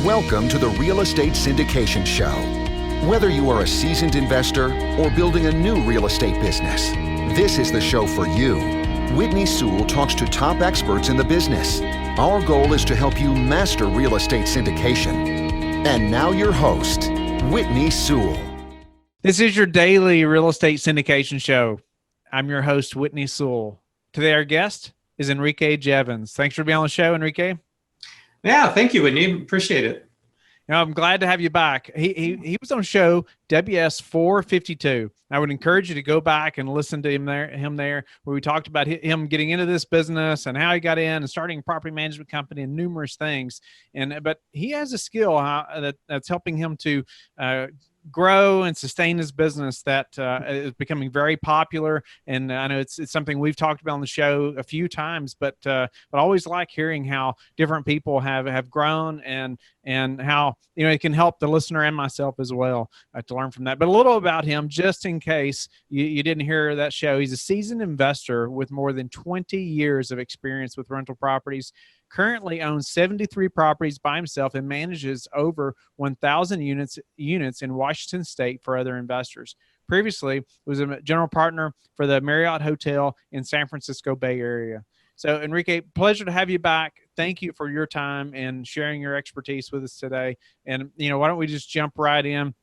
Welcome to the Real Estate Syndication Show. Whether you are a seasoned investor or building a new real estate business, this is the show for you. Whitney Sewell talks to top experts in the business. Our goal is to help you master real estate syndication. And now your host, Whitney Sewell. This is your daily real estate syndication show. I'm your host, Whitney Sewell. Today, our guest is Enrique Jevons. Thanks for being on the show, Enrique. Yeah, thank you, Whitney. Appreciate it. I'm glad to have you back. He was on show WS 452. I would encourage you to go back and listen to him there, where we talked about him getting into this business and how he got in and starting a property management company and numerous things. But he has a skill that's helping him to grow and sustain his business that is becoming very popular. And I know it's something we've talked about on the show a few times, but I always like hearing how different people have grown and how, it can help the listener and myself as well to learn from that. But a little about him, just in case you didn't hear that show. He's a seasoned investor with more than 20 years of experience with rental properties. Currently owns 73 properties by himself and manages over 1,000 units in Washington State for other investors. Previously, was a general partner for the Marriott Hotel in San Francisco Bay Area. So, Enrique, pleasure to have you back. Thank you for your time and sharing your expertise with us today. And, why don't we just jump right in?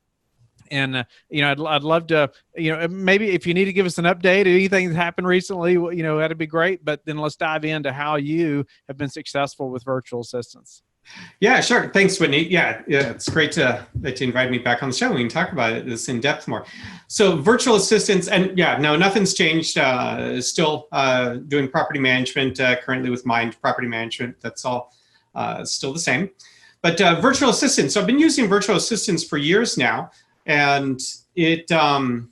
And, I'd love to, maybe if you need to give us an update, anything that happened recently, that'd be great. But then let's dive into how you have been successful with virtual assistants. Yeah, sure. Thanks, Whitney. Yeah, it's great that you invited me back on the show. We can talk about this in depth more. So virtual assistants, and nothing's changed. Still doing property management, currently with Mind Property Management. That's all still the same. But virtual assistants, so I've been using virtual assistants for years now. And I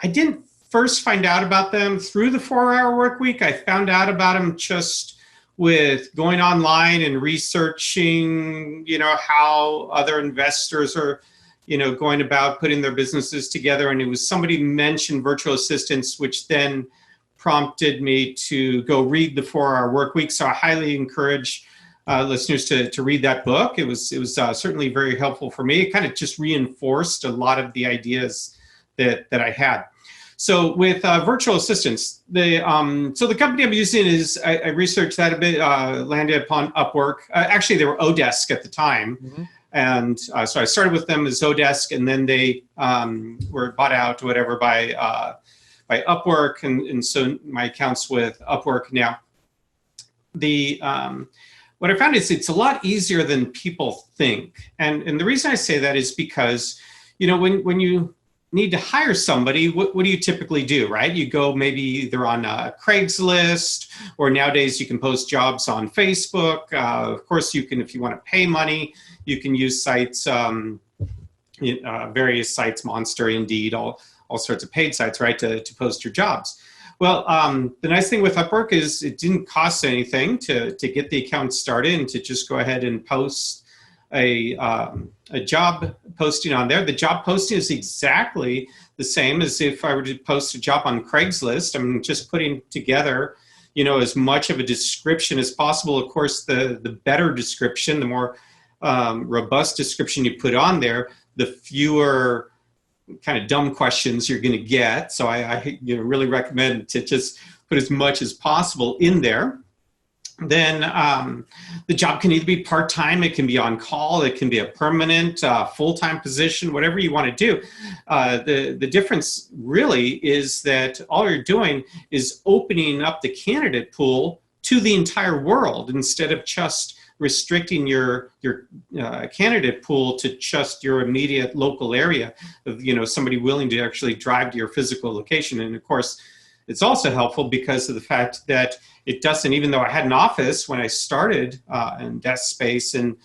didn't first find out about them through the 4-hour work week. I found out about them just with going online and researching, how other investors are, going about putting their businesses together. And it was somebody mentioned virtual assistants, which then prompted me to go read the 4-hour work week. So I highly encourage listeners to read that book. It was certainly very helpful for me. It kind of just reinforced a lot of the ideas that I had. So with virtual assistants, the company I'm using is, I researched that a bit, landed upon Upwork. Actually, they were Odesk at the time. Mm-hmm. And so I started with them as Odesk, and then they were bought out or whatever by Upwork. And so my account's with Upwork now. What I found is it's a lot easier than people think. And the reason I say that is because, when you need to hire somebody, what do you typically do, right? You go maybe either on Craigslist, or nowadays you can post jobs on Facebook. Of course, you can, if you want to pay money, you can use sites, various sites, Monster, Indeed, all sorts of paid sites, right, to post your jobs. Well, the nice thing with Upwork is it didn't cost anything to get the account started and to just go ahead and post a job posting on there. The job posting is exactly the same as if I were to post a job on Craigslist. I'm just putting together, as much of a description as possible. Of course, the better description, the more robust description you put on there, the fewer kind of dumb questions you're going to get. So I really recommend to just put as much as possible in there. Then the job can either be part-time, it can be on call, it can be a permanent full-time position, whatever you want to do. The difference really is that all you're doing is opening up the candidate pool to the entire world instead of just restricting your candidate pool to just your immediate local area of, somebody willing to actually drive to your physical location. And of course, it's also helpful because of the fact that it doesn't, even though I had an office when I started in desk space and,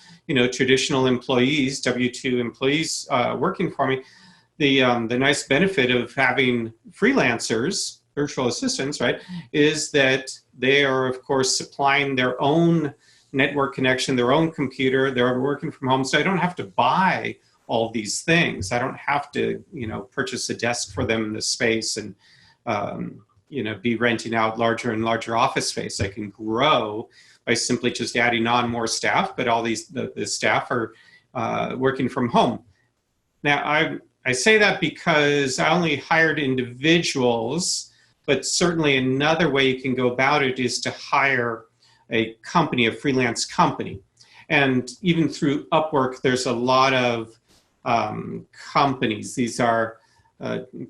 traditional employees, W-2 employees working for me, the nice benefit of having freelancers, virtual assistants, right, is that they are, of course, supplying their own network connection, their own computer, they're working from home. So I don't have to buy all these things. I don't have to, purchase a desk for them in the space and, be renting out larger and larger office space. I can grow by simply just adding on more staff, but all the staff are working from home. Now, I say that because I only hired individuals, but certainly another way you can go about it is to hire a company, a freelance company. And even through Upwork, there's a lot of companies. These are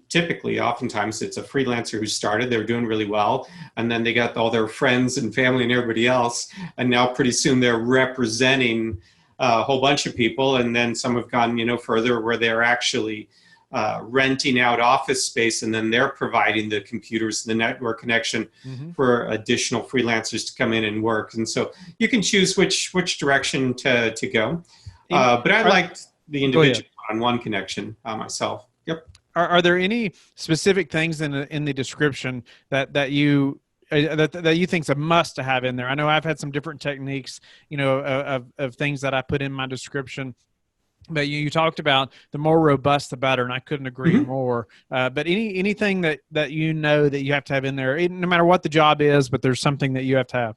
typically, oftentimes, it's a freelancer who started, they're doing really well, and then they got all their friends and family and everybody else, and now pretty soon they're representing a whole bunch of people, and then some have gone, further where they're actually renting out office space, and then they're providing the computers, the network connection for additional freelancers to come in and work. And so you can choose which direction to go. But I liked the individual one-on-one connection myself. Yep. Are there any specific things in the description that you think's a must to have in there? I know I've had some different techniques, of things that I put in my description. But you talked about the more robust, the better, and I couldn't agree more. But anything that that you have to have in there, no matter what the job is, but there's something that you have to have.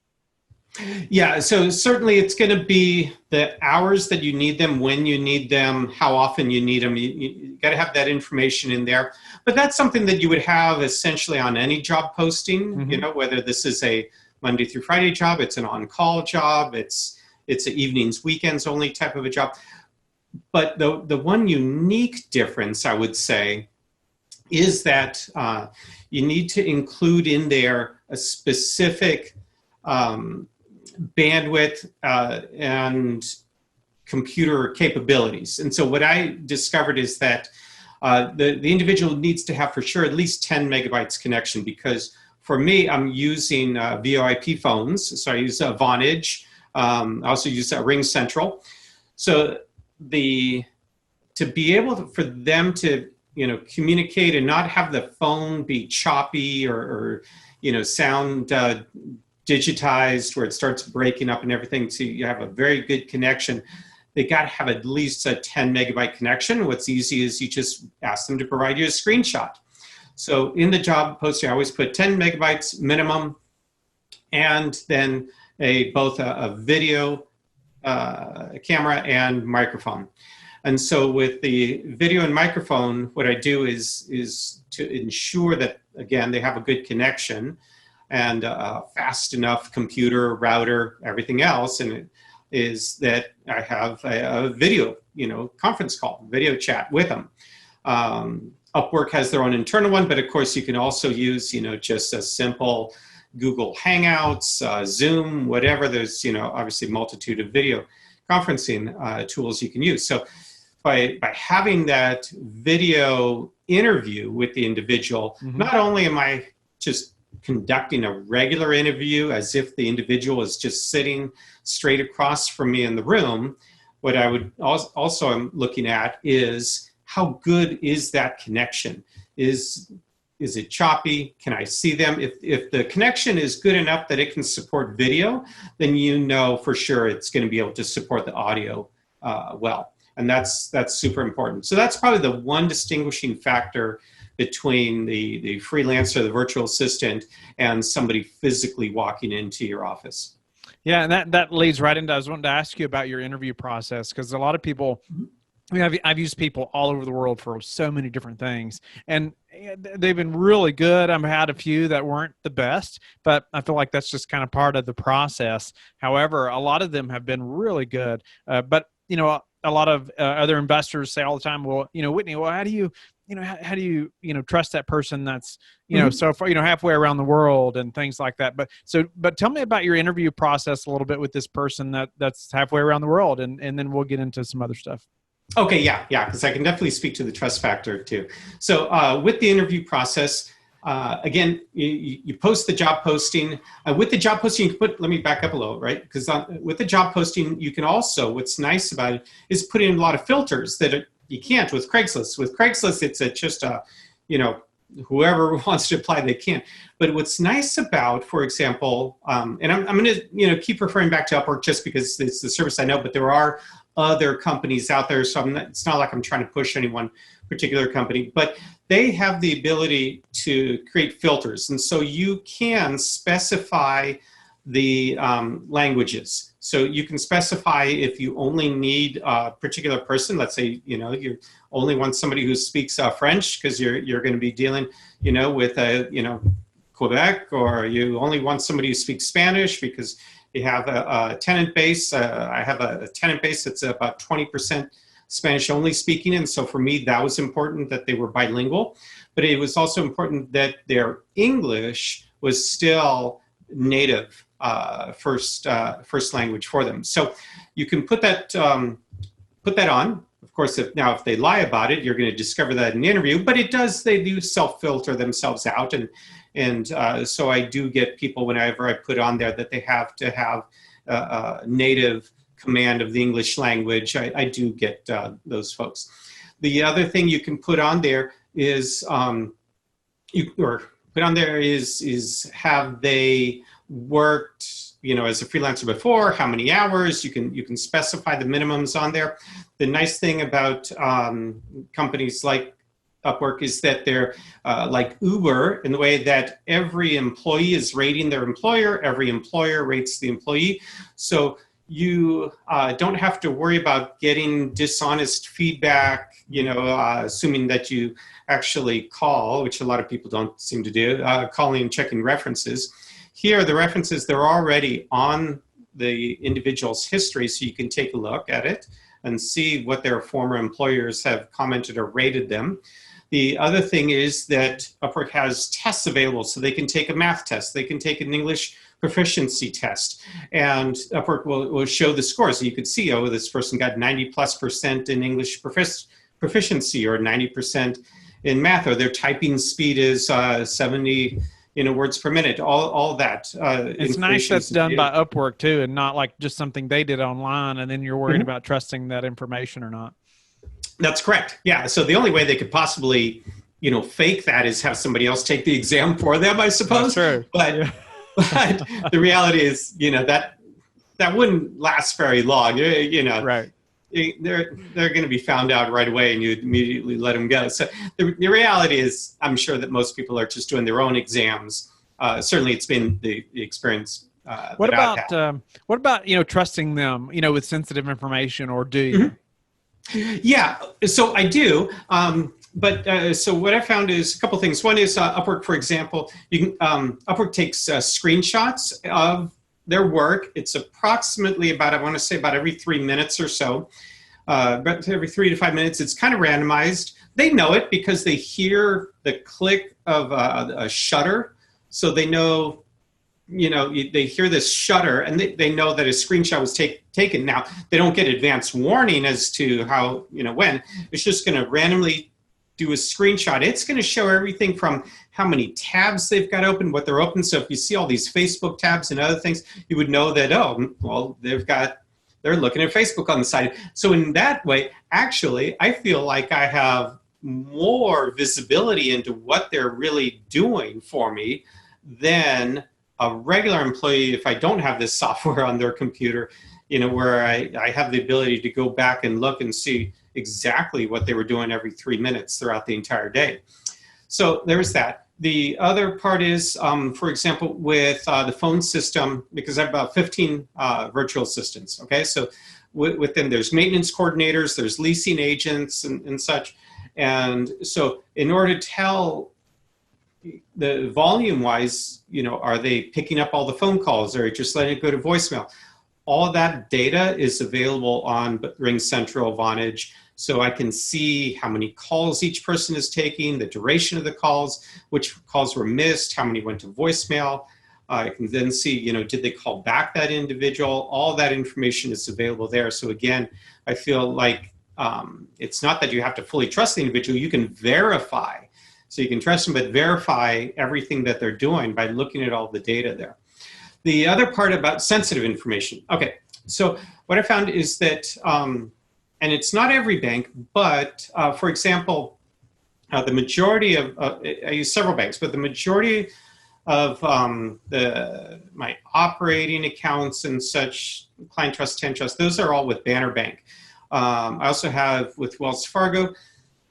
Yeah, so certainly it's going to be the hours that you need them, when you need them, how often you need them. You got to have that information in there. But that's something that you would have essentially on any job posting, whether this is a Monday through Friday job, it's an on-call job, it's an evenings, weekends only type of a job. But the one unique difference, I would say, is that you need to include in there a specific bandwidth and computer capabilities. And so what I discovered is that the individual needs to have for sure at least 10 megabytes connection, because for me, I'm using VoIP phones. So I use Vonage. I also use Ring Central. So to be able for them to communicate and not have the phone be choppy or sound digitized where it starts breaking up and everything, so you have a very good connection, they got to have at least a 10 megabyte connection. What's easy is you just ask them to provide you a screenshot. So in the job posting, I always put 10 megabytes minimum, and then both a video camera and microphone. And so with the video and microphone, what I do is to ensure that, again, they have a good connection and fast enough computer, router, everything else. And it is that I have a video, conference call, video chat with them. Upwork has their own internal one, but of course you can also use, just a simple Google Hangouts, Zoom, whatever. There's, obviously multitude of video conferencing tools you can use. So by having that video interview with the individual, not only am I just conducting a regular interview as if the individual is just sitting straight across from me in the room, what I would also I'm looking at is how good is that connection? Is it choppy? Can I see them? If the connection is good enough that it can support video, then for sure it's going to be able to support the audio well. And that's super important. So that's probably the one distinguishing factor between the freelancer, the virtual assistant, and somebody physically walking into your office. Yeah, and that leads right into, I was wanting to ask you about your interview process, because a lot of people, I've used people all over the world for so many different things, and they've been really good. I've had a few that weren't the best, but I feel like that's just kind of part of the process. However, a lot of them have been really good. But a lot of other investors say all the time, well, Whitney, well, how do you trust that person that's, so far, halfway around the world and things like that. But tell me about your interview process a little bit with this person that's halfway around the world, and then we'll get into some other stuff. Okay, yeah, because I can definitely speak to the trust factor too. So with the interview process, again, you post the job posting. With the job posting, you can let me back up a little, right? Because with the job posting, you can also, what's nice about it is put in a lot of filters that you can't with Craigslist. With Craigslist, it's just whoever wants to apply, they can. But what's nice about, for example, and I'm going to keep referring back to Upwork just because it's the service I know, but there are other companies out there, so it's not like I'm trying to push any one particular company, but they have the ability to create filters. And so you can specify the languages. So you can specify if you only need a particular person. Let's say, you only want somebody who speaks French because you're going to be dealing, with Quebec, or you only want somebody who speaks Spanish because you have a tenant base. I have a tenant base that's about 20% Spanish only speaking. And so for me, that was important that they were bilingual, but it was also important that their English was still native first language for them. So you can put that on. Of course, if they lie about it, you're going to discover that in the interview. But they do self-filter themselves out, and so I do get people whenever I put on there that they have to have native command of the English language. I do get those folks. The other thing you can put on there is have they worked as a freelancer before, how many hours. You can specify the minimums on there. The nice thing about companies like Upwork is that they're like Uber in the way that every employee is rating their employer, every employer rates the employee. So you don't have to worry about getting dishonest feedback, assuming that you actually call, which a lot of people don't seem to do, calling and checking references. Here, the references, they're already on the individual's history, so you can take a look at it and see what their former employers have commented or rated them. The other thing is that Upwork has tests available, so they can take a math test, they can take an English proficiency test, and Upwork will show the scores. So you could see, this person got 90+% in English proficiency, or 90% in math, or their typing speed is 70 words per minute, all that. It's nice that's done by Upwork too, and not like just something they did online and then you're worried about trusting that information or not. That's correct. Yeah. So the only way they could possibly, fake that is have somebody else take the exam for them, I suppose. That's true. But the reality is, that wouldn't last very long. Right. They're going to be found out right away, and you immediately let them go. So the reality is, I'm sure that most people are just doing their own exams. Certainly, it's been the experience. What about trusting them, with sensitive information, or do you? Yeah, so I do. So what I found is a couple things. One is Upwork, for example. Upwork takes screenshots of their work. It's approximately about every 3 minutes or so. But every 3 to 5 minutes, it's kind of randomized. They know it because they hear the click of a shutter. So they know, they hear this shutter, and they know that a screenshot was taken. Now, they don't get advance warning as to how, when. It's just going to randomly do a screenshot. It's going to show everything from how many tabs they've got open, what they're open. So if you see all these Facebook tabs and other things, you would know that, they're looking at Facebook on the side. So in that way, actually, I feel like I have more visibility into what they're really doing for me than a regular employee if I don't have this software on their computer, where I have the ability to go back and look and see exactly what they were doing every 3 minutes throughout the entire day. So there's that. The other part is, for example, with the phone system, because I have about 15 virtual assistants, okay? So within there's maintenance coordinators, there's leasing agents and such. And so in order to tell the volume-wise, are they picking up all the phone calls, or just letting it go to voicemail? All that data is available on RingCentral Vonage. So I can see how many calls each person is taking, the duration of the calls, which calls were missed, how many went to voicemail. I can then see, did they call back that individual? All that information is available there. So again, I feel like it's not that you have to fully trust the individual. You can verify. So you can trust them, but verify everything that they're doing by looking at all the data there. The other part about sensitive information. Okay, so what I found is that, and it's not every bank, but for example, the majority of, I use several banks, but the majority of my operating accounts and such, Client Trust, 10 Trust, those are all with Banner Bank. I also have with Wells Fargo,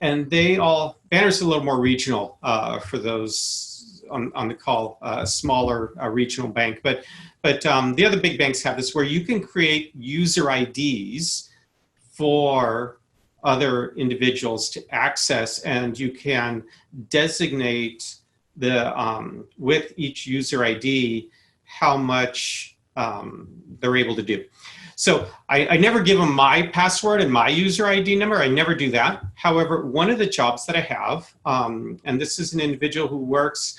and Banner's a little more regional for those on the call, a smaller regional bank. But the other big banks have this where you can create user IDs for other individuals to access, and you can designate with each user ID how much they're able to do. So I never give them my password and my user ID number. I never do that. However, one of the jobs that I have, and this is an individual who works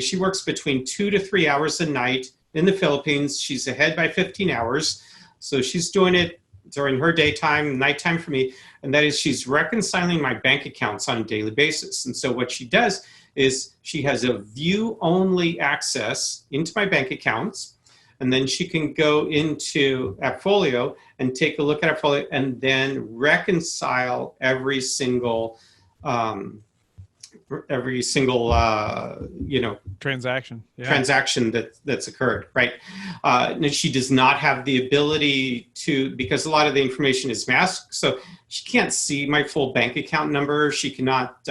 she works between 2 to 3 hours a night in the Philippines. She's ahead by 15 hours. So she's doing it during her daytime, nighttime for me. And that is she's reconciling my bank accounts on a daily basis. And so what she does is she has a view-only access into my bank accounts. And then she can go into Appfolio and take a look at Appfolio and then reconcile every single transaction that's occurred, right? And she does not have the ability to, because a lot of the information is masked, so she can't see my full bank account number. She cannot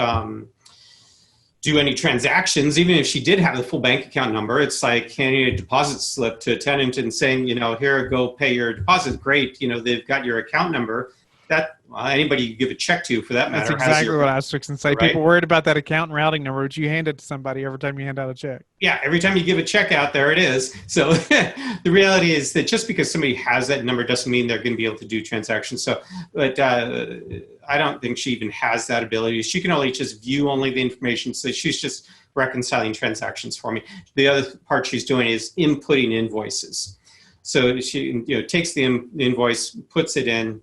do any transactions. Even if she did have the full bank account number, it's like handing a deposit slip to a tenant and saying, here, go pay your deposit. Great, they've got your account number. That anybody you give a check to, for that matter. That's exactly what I was fixing to say. Right? People worried about that account and routing number, but you hand it to somebody every time you hand out a check. Yeah, every time you give a check out, there it is. So the reality is that just because somebody has that number doesn't mean they're going to be able to do transactions. So, but I don't think she even has that ability. She can only just view only the information. So she's just reconciling transactions for me. The other part she's doing is inputting invoices. So she takes the invoice, puts it in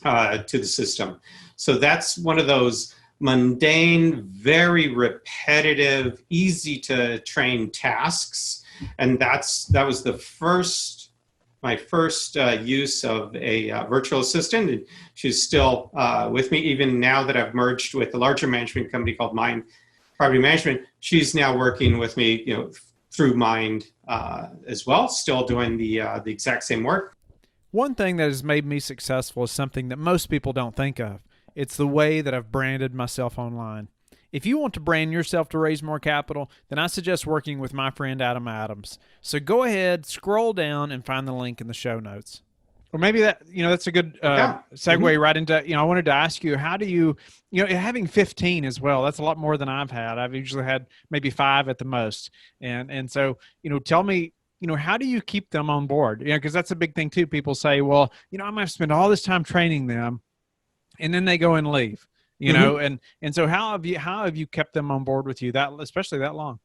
to the system. So that's one of those mundane, very repetitive, easy to train tasks. And that was my first use of a virtual assistant. And she's still with me even now that I've merged with a larger management company called Mind Property Management. She's now working with me, through Mind as well, still doing the exact same work. One thing that has made me successful is something that most people don't think of. It's the way that I've branded myself online. If you want to brand yourself to raise more capital, then I suggest working with my friend Adam Adams. So go ahead, scroll down, and find the link in the show notes. Or maybe that's a good segue right into, I wanted to ask you, how do you, having 15 as well, that's a lot more than I've had. I've usually had maybe 5 at the most. And so, tell me, how do you keep them on board? Because that's a big thing too. People say, well, I'm going to spend all this time training them and then they go and leave, and so how have you kept them on board with you especially that long?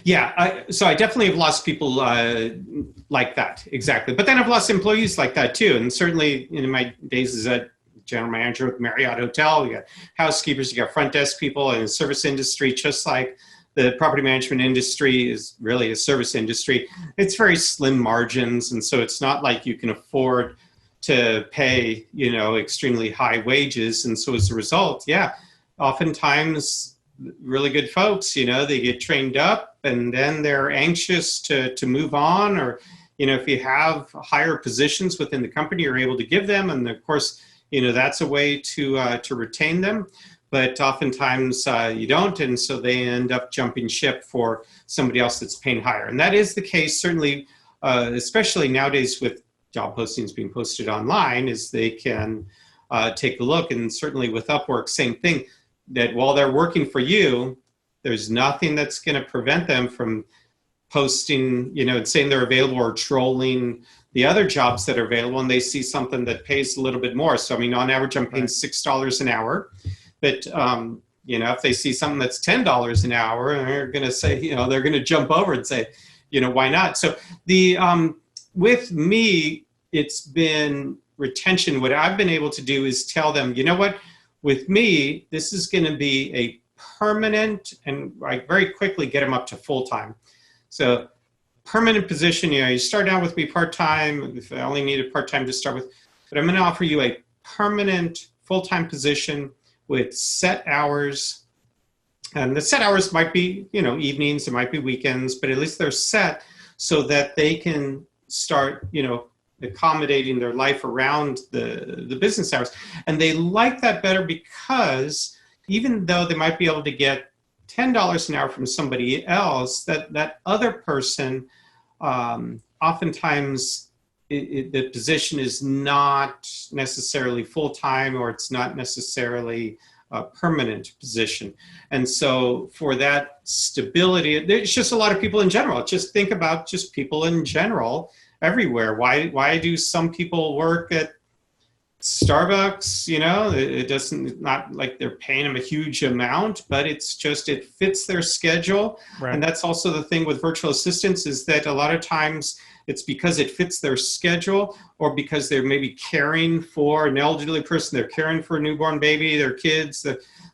Yeah. So I definitely have lost people like that. Exactly. But then I've lost employees like that too. And certainly in my days as a general manager with Marriott Hotel, you got housekeepers, you got front desk people in the service industry, just like the property management industry is really a service industry. It's very slim margins. And so it's not like you can afford to pay, extremely high wages. And so as a result, oftentimes really good folks, they get trained up and then they're anxious to move on, or, if you have higher positions within the company, you're able to give them. And of course, that's a way to retain them. But oftentimes you don't, and so they end up jumping ship for somebody else that's paying higher. And that is the case, certainly, especially nowadays with job postings being posted online, is they can take a look. And certainly with Upwork, same thing, that while they're working for you, there's nothing that's going to prevent them from posting, and saying they're available, or trolling the other jobs that are available, and they see something that pays a little bit more. So, on average, I'm paying $6 an hour. But, if they see something that's $10 an hour, they're going to say, they're going to jump over and say, why not? So with me, it's been retention. What I've been able to do is tell them, what, with me, this is going to be a permanent, and I very quickly get them up to full-time. So permanent position, you start out with me part-time, if I only needed part-time to start with, but I'm going to offer you a permanent full-time position with set hours. And the set hours might be, evenings, it might be weekends, but at least they're set so that they can start, accommodating their life around the business hours. And they like that better because even though they might be able to get $10 an hour from somebody else, that other person, oftentimes the position is not necessarily full-time, or it's not necessarily a permanent position. And so for that stability, there's just a lot of people in general. Just think about just people in general everywhere. Why do some people work at Starbucks? It doesn't, not like they're paying them a huge amount, but it's just, it fits their schedule. Right. And that's also the thing with virtual assistants, is that a lot of times it's because it fits their schedule, or because they're maybe caring for an elderly person, they're caring for a newborn baby, their kids,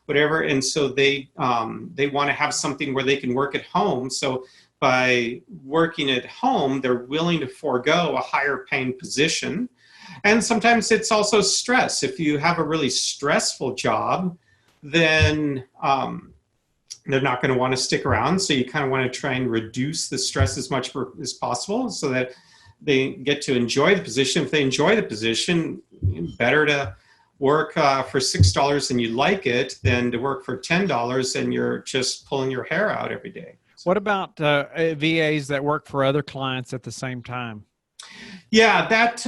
whatever. And so they want to have something where they can work at home. So by working at home, they're willing to forego a higher paying position. And sometimes it's also stress. If you have a really stressful job, then they're not going to want to stick around. So you kind of want to try and reduce the stress as much as possible, so that they get to enjoy the position. If they enjoy the position, better to work for $6 and you like it than to work for $10 and you're just pulling your hair out every day. What about VAs that work for other clients at the same time? Yeah, that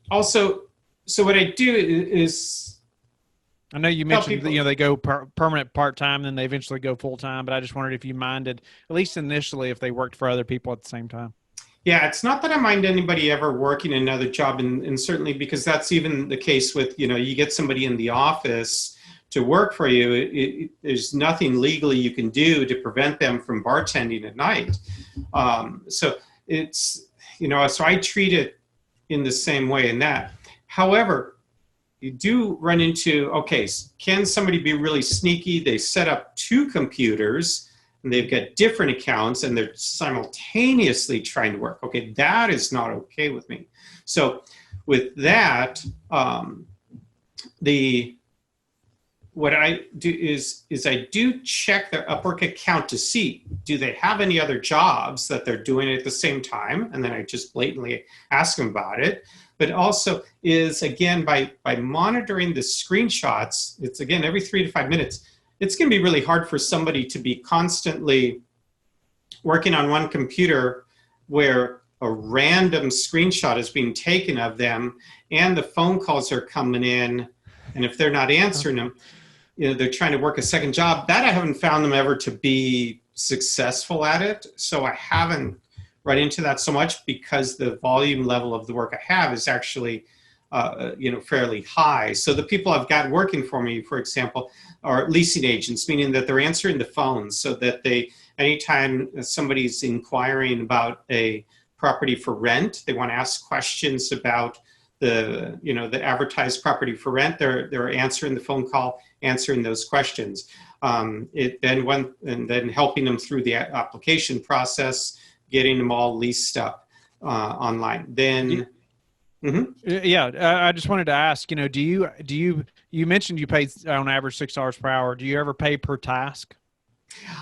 also. So what I do is, I know you mentioned that, they go permanent part-time, then they eventually go full-time, but I just wondered if you minded, at least initially, if they worked for other people at the same time. Yeah, it's not that I mind anybody ever working another job, and certainly because that's even the case with, you get somebody in the office to work for you, there's nothing legally you can do to prevent them from bartending at night. So it's, so I treat it in the same way in that. However, you do run into, okay, can somebody be really sneaky? They set up two computers and they've got different accounts and they're simultaneously trying to work. Okay, that is not okay with me. So with that, what I do is I do check their Upwork account to see, do they have any other jobs that they're doing at the same time? And then I just blatantly ask them about it. But also is, again, by monitoring the screenshots, it's, again, every 3 to 5 minutes, it's going to be really hard for somebody to be constantly working on one computer where a random screenshot is being taken of them and the phone calls are coming in. And if they're not answering them, they're trying to work a second job. That I haven't found them ever to be successful at it. So I haven't run into that so much, because the volume level of the work I have is actually, fairly high. So the people I've got working for me, for example, are leasing agents, meaning that they're answering the phones, so that anytime somebody's inquiring about a property for rent, they want to ask questions about the advertised property for rent, they're answering the phone call, answering those questions. Then helping them through the application process, getting them all leased up online. Then, yeah, I just wanted to ask, you mentioned you pay on average $6 per hour. Do you ever pay per task?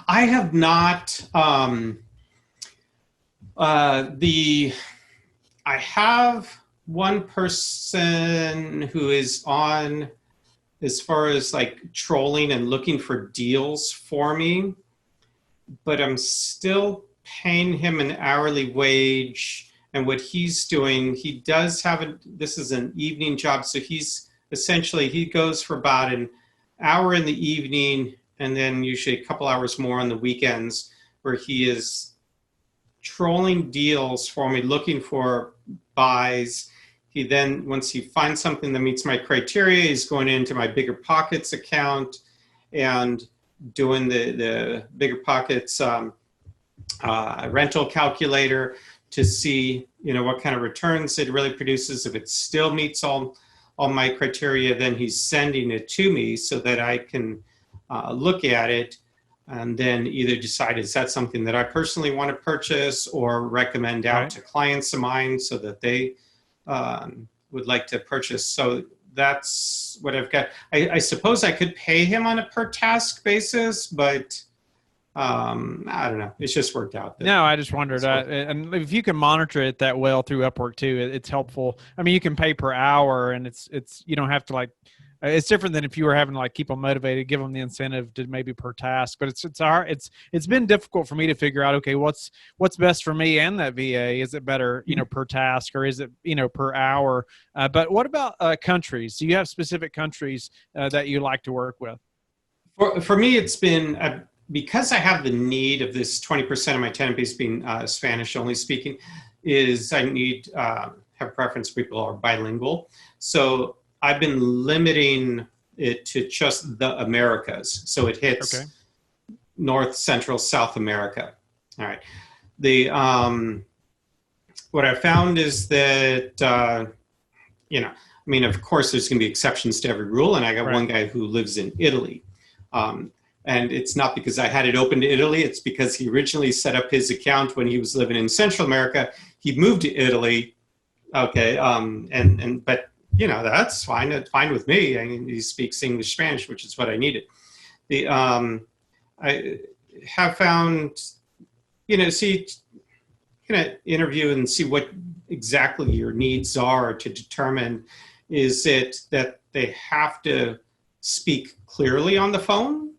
I have not. I have one person who is on, as far as like trolling and looking for deals for me, but I'm still paying him an hourly wage. And what he's doing, he does have this is an evening job. So he goes for about an hour in the evening and then usually a couple hours more on the weekends, where he is trolling deals for me, looking for buys. He then, once he finds something that meets my criteria, he's going into my Bigger Pockets account and doing the Bigger Pockets rental calculator to see, what kind of returns it really produces. If it still meets all my criteria, then he's sending it to me so that I can look at it and then either decide, is that something that I personally want to purchase, or recommend out to clients of mine so that they would like to purchase. So that's what I've got. I suppose I could pay him on a per task basis, but I don't know. It's just worked out. No, I just wondered. And if you can monitor it that well through Upwork too, it's helpful. I mean, you can pay per hour, and it's you don't have to It's different than if you were having to like keep them motivated, give them the incentive to maybe per task. But it's been difficult for me to figure out, okay, what's best for me and that VA. Is it better, per task, or is it, per hour? But what about countries? Do you have specific countries that you like to work with? For me, it's been because I have the need of this 20% of my tenant base being Spanish only speaking, is I need have preference for people who are bilingual. So I've been limiting it to just the Americas. So it hits North, Central, South America. All right. The what I found is that of course there's going to be exceptions to every rule, and I got one guy who lives in Italy. And it's not because I had it open to Italy. It's because he originally set up his account when he was living in Central America. He moved to Italy. Okay. But that's fine. It's fine with me. I mean, he speaks English, Spanish, which is what I needed. I have found, interview and see what exactly your needs are to determine, is it that they have to speak clearly on the phone?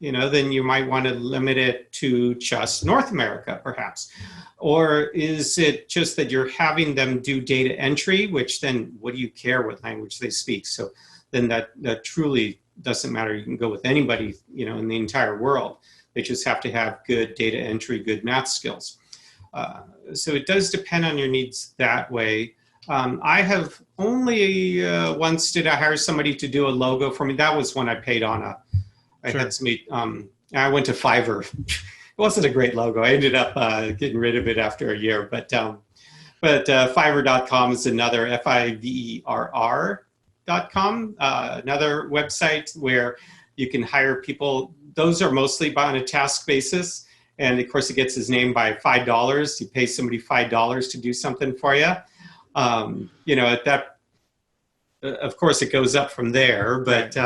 Then you might want to limit it to just North America, perhaps. Or is it just that you're having them do data entry, which then what do you care what language they speak? So then that truly doesn't matter. You can go with anybody, in the entire world. They just have to have good data entry, good math skills. So it does depend on your needs that way. I have only once did I hire somebody to do a logo for me. That was when I paid on I had somebody, I went to Fiverr. It wasn't a great logo. I ended up getting rid of it after a year, but Fiverr.com is another, Fiverr.com, another website where you can hire people. Those are mostly on a task basis. And of course it gets his name by $5. You pay somebody $5 to do something for you. At that, of course it goes up from there, but,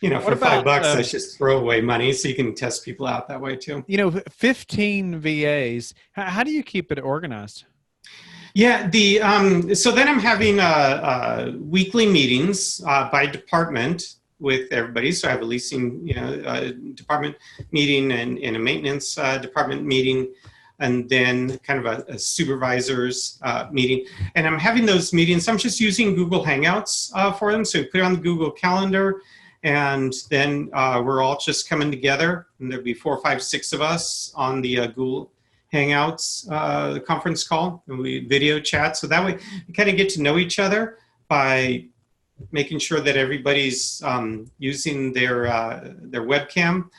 for $5, that's just throwaway money. So you can test people out that way too. 15 VAs. How do you keep it organized? Yeah. So then I'm having weekly meetings by department with everybody. So I have a leasing, department meeting and a maintenance department meeting, and then kind of a supervisor's meeting. And I'm having those meetings. I'm just using Google Hangouts for them. So put it on the Google Calendar. And then we're all just coming together, and there'll be 4, 5, 6 of us on the Google Hangouts the conference call, and we video chat. So that way we kind of get to know each other by making sure that everybody's using their webcam.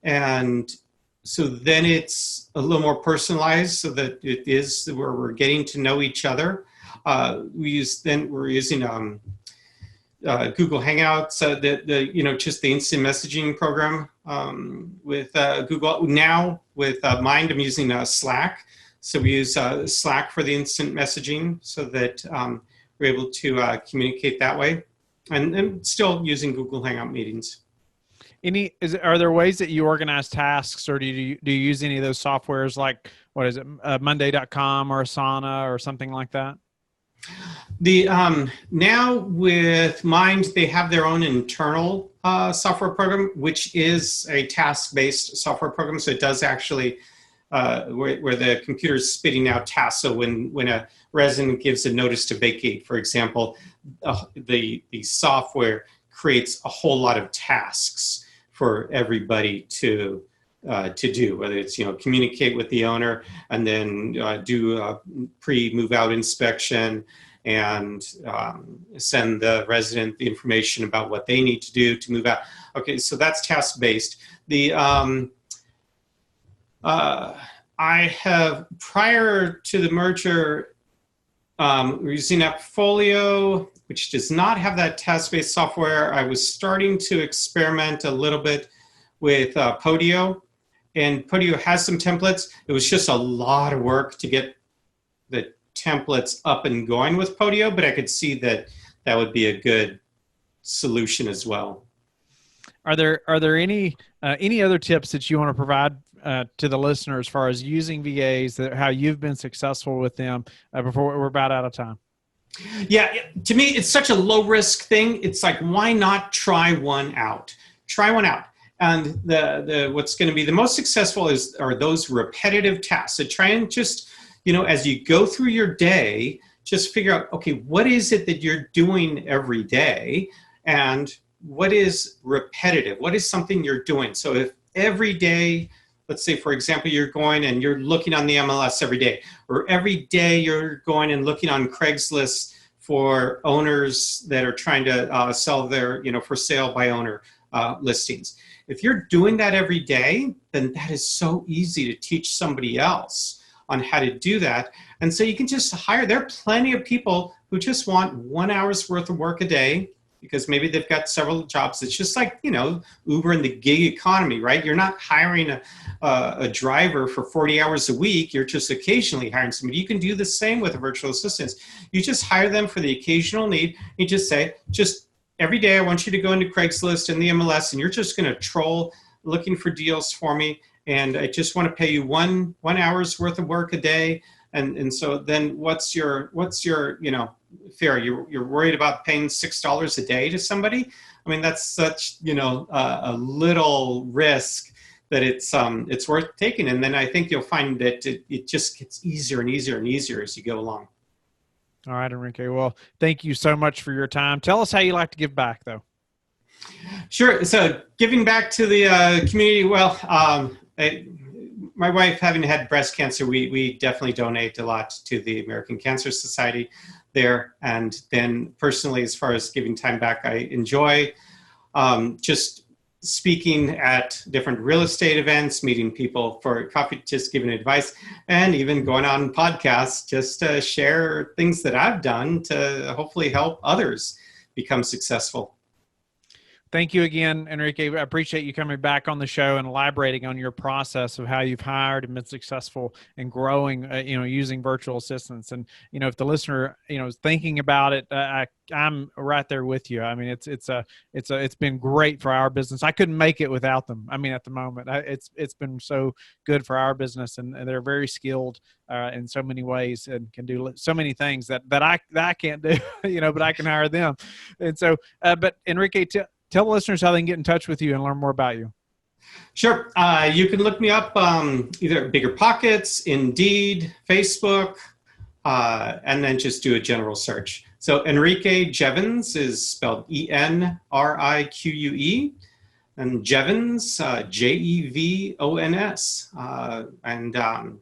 And so then it's a little more personalized, so that it is where we're getting to know each other. We're using Google Hangouts, just the instant messaging program with Google. Now with Mind, I'm using Slack. So we use Slack for the instant messaging, so that we're able to communicate that way, and still using Google Hangout meetings. Are there ways that you organize tasks, or do you use any of those softwares like, what is it, Monday.com or Asana or something like that? Now with Mind, they have their own internal software program, which is a task-based software program. So it does actually where the computer is spitting out tasks. So when a resident gives a notice to vacate, for example, the software creates a whole lot of tasks for everybody to do, whether it's communicate with the owner, and then do a pre-move out inspection, and send the resident the information about what they need to do to move out. Okay, so that's task based. I have, prior to the merger, we're using Appfolio, which does not have that task-based software. I was starting to experiment a little bit with Podio, and Podio has some templates. It was just a lot of work to get the templates up and going with Podio, but I could see that would be a good solution as well. Are there any other tips that you want to provide to the listener as far as using VAs, how you've been successful with them before we're about out of time? Yeah, to me, it's such a low risk thing. It's like, why not try one out? Try one out. And the what's going to be the most successful are those repetitive tasks. So try and just, as you go through your day, just figure out, okay, what is it that you're doing every day? And what is repetitive? What is something you're doing? So if every day, let's say, for example, you're going and you're looking on the MLS every day, or every day you're going and looking on Craigslist for owners that are trying to sell their, for sale by owner listings. If you're doing that every day, then that is so easy to teach somebody else on how to do that. And so you can just hire, there are plenty of people who just want 1 hour's worth of work a day, because maybe they've got several jobs. It's just like, Uber and the gig economy, right? You're not hiring a driver for 40 hours a week. You're just occasionally hiring somebody. You can do the same with virtual assistants. You just hire them for the occasional need. You just say, every day I want you to go into Craigslist and the MLS, and you're just going to troll looking for deals for me. And I just want to pay you one hour's worth of work a day. And so then what's your fare? You're worried about paying $6 a day to somebody? I mean, that's such, a little risk that it's worth taking. And then I think you'll find that it just gets easier and easier and easier as you go along. All right, Enrique. Well, thank you so much for your time. Tell us how you like to give back, though. Sure. So giving back to the community, well, my wife, having had breast cancer, we definitely donate a lot to the American Cancer Society there. And then personally, as far as giving time back, I enjoy just speaking at different real estate events, meeting people for coffee, just giving advice, and even going on podcasts just to share things that I've done to hopefully help others become successful. Thank you again, Enrique. I appreciate you coming back on the show and elaborating on your process of how you've hired and been successful in growing, using virtual assistants. And, if the listener, is thinking about it, I'm right there with you. I mean, it's been great for our business. I couldn't make it without them. I mean, at the moment, it's been so good for our business, and they're very skilled in so many ways and can do so many things that I can't do, but I can hire them. And so, but Enrique, tell the listeners how they can get in touch with you and learn more about you. Sure. You can look me up either Bigger Pockets, Indeed, Facebook, and then just do a general search. So Enrique Jevons is spelled E-N-R-I-Q-U-E, and Jevons, J-E-V-O-N-S. And I'm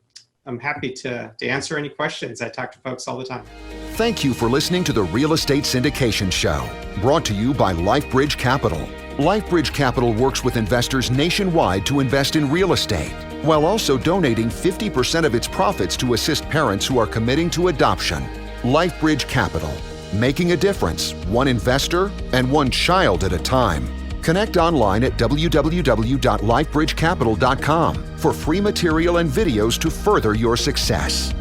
happy to answer any questions. I talk to folks all the time. Thank you for listening to the Real Estate Syndication Show, brought to you by LifeBridge Capital. LifeBridge Capital works with investors nationwide to invest in real estate, while also donating 50% of its profits to assist parents who are committing to adoption. LifeBridge Capital, making a difference, one investor and one child at a time. Connect online at www.lifebridgecapital.com for free material and videos to further your success.